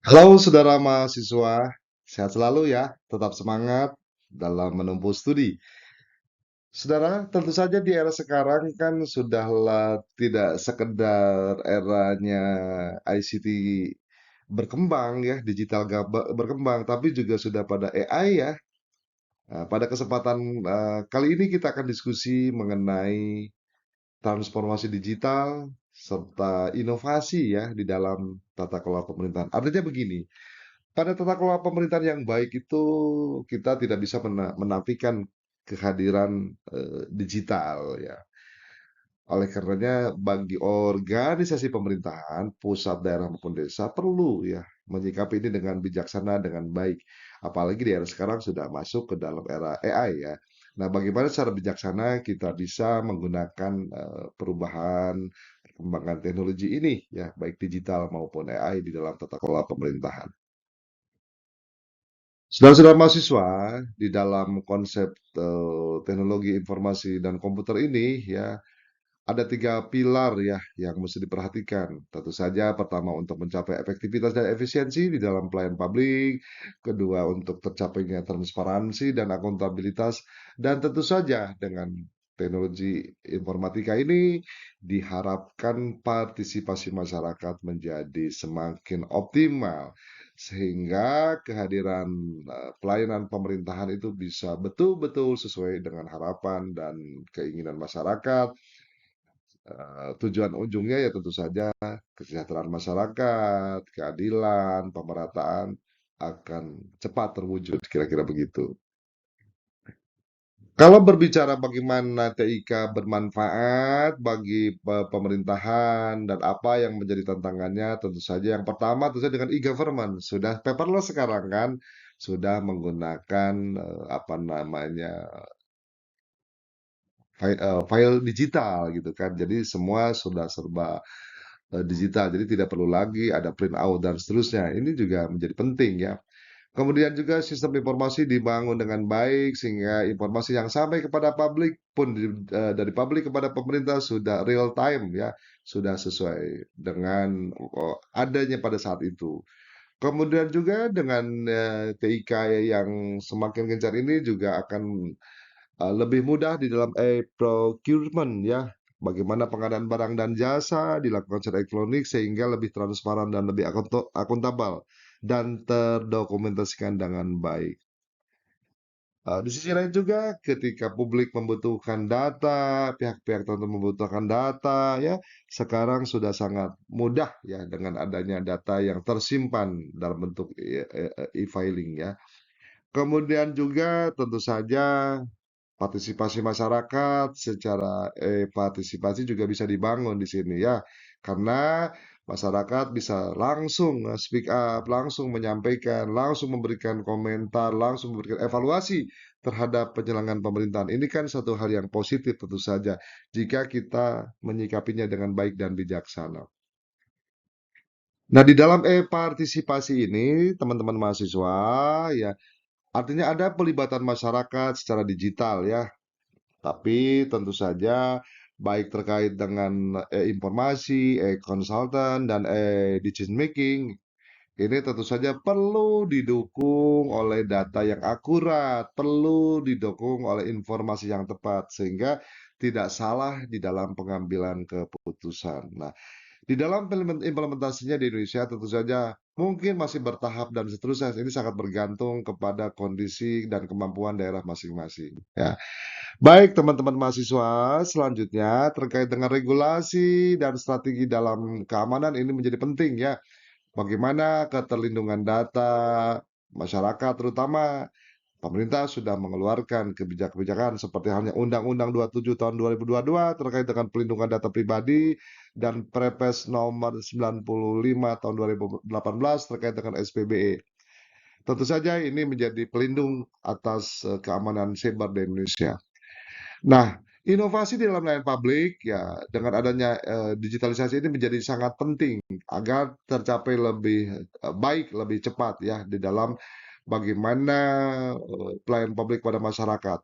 Halo saudara mahasiswa, sehat selalu ya, tetap semangat dalam menempuh studi. Saudara, tentu saja di era sekarang kan sudahlah tidak sekedar eranya ICT berkembang ya, digital berkembang, tapi juga sudah pada AI ya. Nah, pada kesempatan kali ini kita akan diskusi mengenai transformasi digital serta inovasi ya di dalam tata kelola pemerintahan. Artinya begini, pada tata kelola pemerintahan yang baik itu kita tidak bisa menafikan kehadiran digital ya. Oleh karenanya bagi organisasi pemerintahan, pusat, daerah maupun desa perlu ya menyikapi ini dengan bijaksana, dengan baik. Apalagi di era sekarang sudah masuk ke dalam era AI ya. Nah, bagaimana secara bijaksana kita bisa menggunakan perubahan, perkembangan teknologi ini ya, baik digital maupun AI di dalam tata kelola pemerintahan. Saudara-saudara mahasiswa, di dalam konsep teknologi informasi dan komputer ini ya, ada tiga pilar ya yang mesti diperhatikan. Tentu saja pertama untuk mencapai efektivitas dan efisiensi di dalam pelayanan publik, kedua untuk tercapainya transparansi dan akuntabilitas, dan tentu saja dengan teknologi informatika ini diharapkan partisipasi masyarakat menjadi semakin optimal sehingga kehadiran pelayanan pemerintahan itu bisa betul-betul sesuai dengan harapan dan keinginan masyarakat. Tujuan ujungnya ya tentu saja kesejahteraan masyarakat, keadilan, pemerataan akan cepat terwujud, kira-kira begitu. Kalau berbicara bagaimana TIK bermanfaat bagi pemerintahan dan apa yang menjadi tantangannya, tentu saja yang pertama tentu saja dengan e-government. Sudah paperless sekarang kan, sudah menggunakan apa namanya file digital gitu kan. Jadi semua sudah serba digital. Jadi tidak perlu lagi ada print out dan seterusnya. Ini juga menjadi penting ya. Kemudian juga sistem informasi dibangun dengan baik sehingga informasi yang sampai kepada publik pun dari publik kepada pemerintah sudah real time ya, sudah sesuai dengan adanya pada saat itu. Kemudian juga dengan TIK yang semakin gencar ini juga akan lebih mudah di dalam e-procurement ya. Bagaimana pengadaan barang dan jasa dilakukan secara elektronik sehingga lebih transparan dan lebih akuntabel dan terdokumentasikan dengan baik. Di sisi lain juga ketika publik membutuhkan data, pihak-pihak tertentu membutuhkan data ya, sekarang sudah sangat mudah ya dengan adanya data yang tersimpan dalam bentuk e-filing ya. Kemudian juga tentu saja partisipasi masyarakat secara partisipasi juga bisa dibangun di sini ya, karena masyarakat bisa langsung speak up, langsung menyampaikan, langsung memberikan komentar, langsung memberikan evaluasi terhadap penyelenggaraan pemerintahan. Ini kan satu hal yang positif tentu saja jika kita menyikapinya dengan baik dan bijaksana. Nah, di dalam e-partisipasi ini, teman-teman mahasiswa, ya, artinya ada pelibatan masyarakat secara digital ya. Tapi tentu saja baik terkait dengan informasi, konsultan, dan decision making, ini tentu saja perlu didukung oleh data yang akurat, perlu didukung oleh informasi yang tepat, sehingga tidak salah di dalam pengambilan keputusan. Nah, di dalam implementasinya di Indonesia tentu saja mungkin masih bertahap dan seterusnya. Ini sangat bergantung kepada kondisi dan kemampuan daerah masing-masing. Ya. Baik, teman-teman mahasiswa, selanjutnya terkait dengan regulasi dan strategi dalam keamanan ini menjadi penting ya. Bagaimana keterlindungan data masyarakat terutama pemerintah sudah mengeluarkan kebijakan-kebijakan seperti halnya Undang-Undang 27 tahun 2022 terkait dengan pelindungan data pribadi dan Perpres nomor 95 tahun 2018 terkait dengan SPBE. Tentu saja ini menjadi pelindung atas keamanan siber di Indonesia. Nah, inovasi di dalam layanan publik ya dengan adanya digitalisasi ini menjadi sangat penting agar tercapai lebih baik, lebih cepat ya di dalam bagaimana pelayanan publik pada masyarakat.